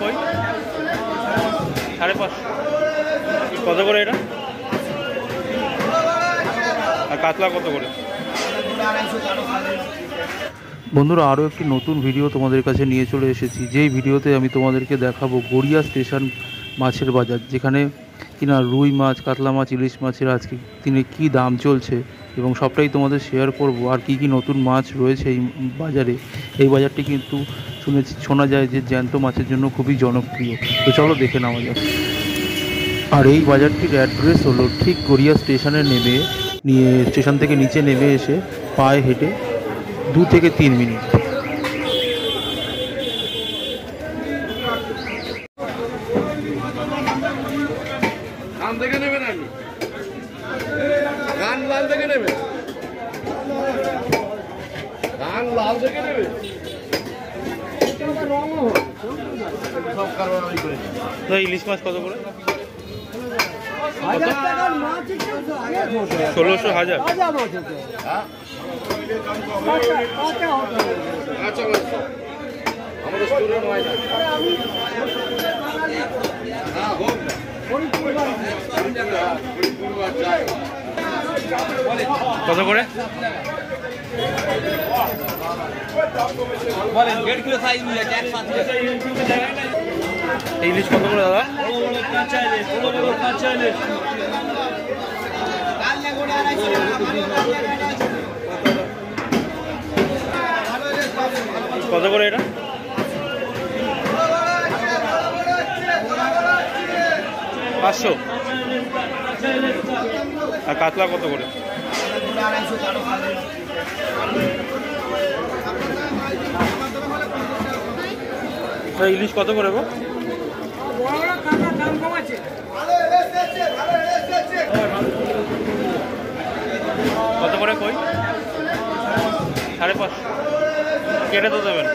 করে কই? 550। কত করে এটা? আর কাতলা কত করে? বন্ধুরা, আরও একটি নতুন ভিডিও তোমাদের কাছে নিয়ে চলে এসেছি, যেই ভিডিওতে আমি তোমাদেরকে দেখাবো গড়িয়া স্টেশন মাছের বাজার, যেখানে কিনা রুই মাছ, কাতলা মাছ, ইলিশ মাছের আজকে দিনে কী দাম চলছে এবং সবটাই তোমাদের শেয়ার করব। আর কি কি নতুন মাছ রয়েছে এই বাজারে। এই বাজারটি কিন্তু শোনা যায় যে জ্যান্ত মাছের জন্য খুবই জনপ্রিয়। তো চলো দেখে নেওয়া যাক। আর এই বাজারটির অ্যাড্রেস হলো ঠিক গড়িয়া স্টেশনে স্টেশন থেকে নিচে নেমে এসে পায়ে হেঁটে 2 থেকে 3 মিনিট। ইলিশ মাছ কত করে? 1600 হাজার। কত করে? ইলিশ কত করে দাদা? কত করে এটা? 500। আর কাতলা কত করে? ইলিশ কত করে গো? কত করে কই? 550। কেটে তো দেবেন।